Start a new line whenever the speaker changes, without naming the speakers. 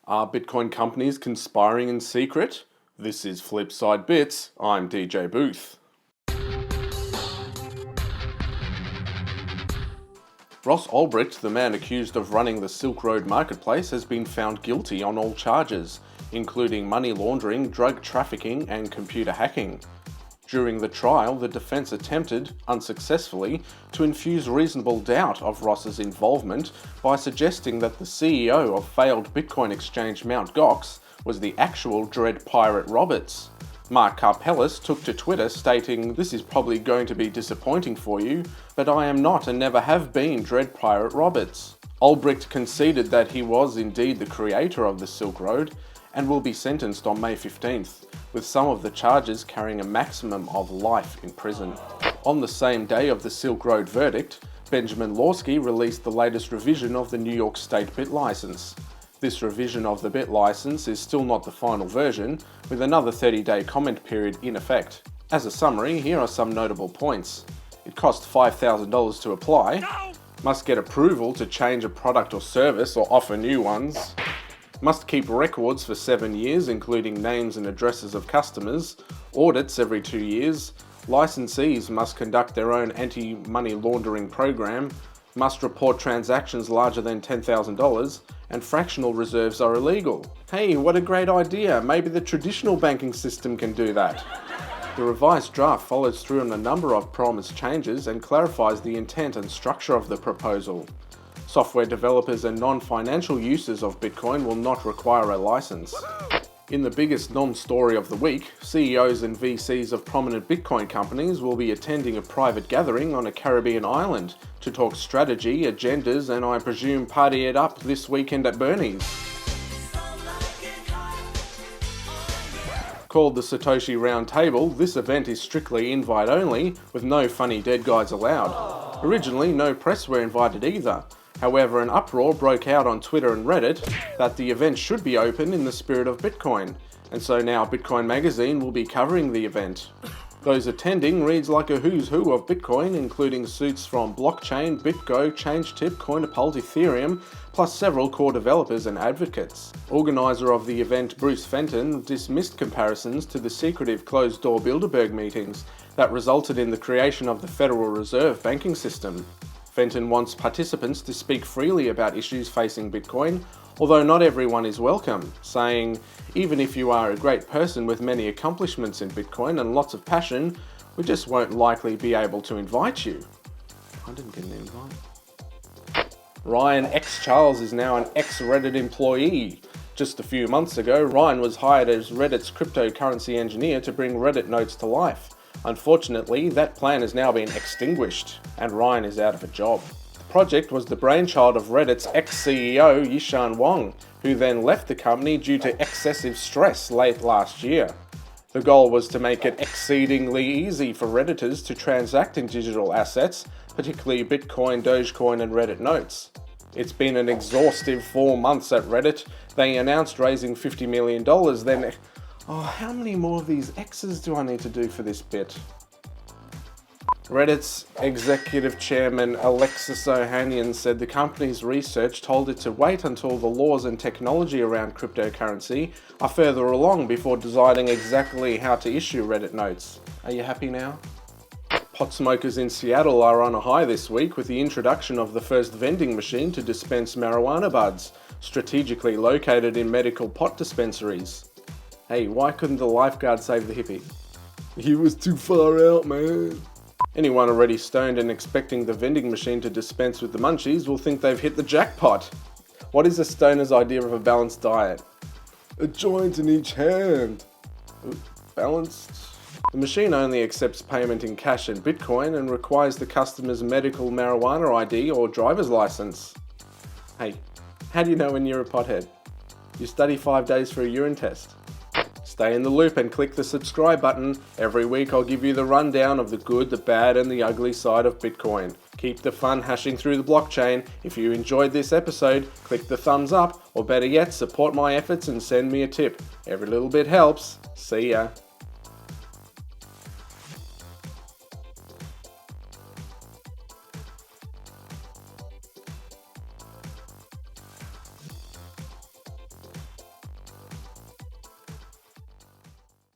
Are Bitcoin companies conspiring in secret? This is Flipside Bits. I'm DJ Booth. Ross Ulbricht, the man accused of running the Silk Road marketplace, has been found guilty on all charges, including money laundering, drug trafficking, and computer hacking. During the trial, the defense attempted, unsuccessfully, to infuse reasonable doubt of Ross's involvement by suggesting that the CEO of failed Bitcoin exchange Mt. Gox was the actual Dread Pirate Roberts. Mark Karpeles took to Twitter stating, "This is probably going to be disappointing for you, but I am not and never have been Dread Pirate Roberts." Ulbricht conceded that he was indeed the creator of the Silk Road and will be sentenced on May 15th, with some of the charges carrying a maximum of life in prison. On the same day of the Silk Road verdict, Benjamin Lawsky released the latest revision of the New York State bit license. This revision of the bit license is still not the final version, with another 30-day comment period in effect. As a summary, here are some notable points. It costs $5,000 to apply, must get approval to change a product or service or offer new ones, must keep records for 7 years, including names and addresses of customers, audits every 2 years, licensees must conduct their own anti-money laundering program, must report transactions larger than $10,000, and fractional reserves are illegal. Hey, what a great idea! Maybe the traditional banking system can do that. The revised draft follows through on a number of promised changes and clarifies the intent and structure of the proposal. Software developers and non-financial users of Bitcoin will not require a license. In the biggest non-story of the week, CEOs and VCs of prominent Bitcoin companies will be attending a private gathering on a Caribbean island to talk strategy, agendas, and I presume party it up this weekend at Bernie's. Called the Satoshi Roundtable, this event is strictly invite only, with no funny dead guys allowed. Originally, no press were invited either. However, an uproar broke out on Twitter and Reddit that the event should be open in the spirit of Bitcoin, and so now Bitcoin Magazine will be covering the event. Those attending reads like a who's who of Bitcoin, including suits from Blockchain, BitGo, ChangeTip, Coinapult, Ethereum, plus several core developers and advocates. Organizer of the event Bruce Fenton dismissed comparisons to the secretive closed-door Bilderberg meetings that resulted in the creation of the Federal Reserve banking system. Fenton wants participants to speak freely about issues facing Bitcoin, although not everyone is welcome, saying, "Even if you are a great person with many accomplishments in Bitcoin and lots of passion, we just won't likely be able to invite you." I didn't get an invite. Ryan X. Charles is now an ex-Reddit employee. Just a few months ago, Ryan was hired as Reddit's cryptocurrency engineer to bring Reddit nodes to life. Unfortunately, that plan has now been extinguished, and Ryan is out of a job. The project was the brainchild of Reddit's ex-CEO Yishan Wang, who then left the company due to excessive stress late last year. The goal was to make it exceedingly easy for Redditors to transact in digital assets, particularly Bitcoin, Dogecoin, and Reddit notes. It's been an exhaustive 4 months at Reddit. They announced raising $50 million, then how many more of these X's do I need to do for this bit? Reddit's executive chairman Alexis Ohanian said the company's research told it to wait until the laws and technology around cryptocurrency are further along before deciding exactly how to issue Reddit notes. Are you happy now? Pot smokers in Seattle are on a high this week with the introduction of the first vending machine to dispense marijuana buds, strategically located in medical pot dispensaries. Hey, why couldn't the lifeguard save the hippie? He was too far out, man. Anyone already stoned and expecting the vending machine to dispense with the munchies will think they've hit the jackpot. What is a stoner's idea of a balanced diet? A joint in each hand. Balanced? The machine only accepts payment in cash and Bitcoin and requires the customer's medical marijuana ID or driver's license. Hey, how do you know when you're a pothead? You study 5 days for a urine test. Stay in the loop and click the subscribe button. Every week I'll give you the rundown of the good, the bad, and the ugly side of Bitcoin. Keep the fun hashing through the blockchain. If you enjoyed this episode, click the thumbs up, or better yet, support my efforts and send me a tip. Every little bit helps. See ya.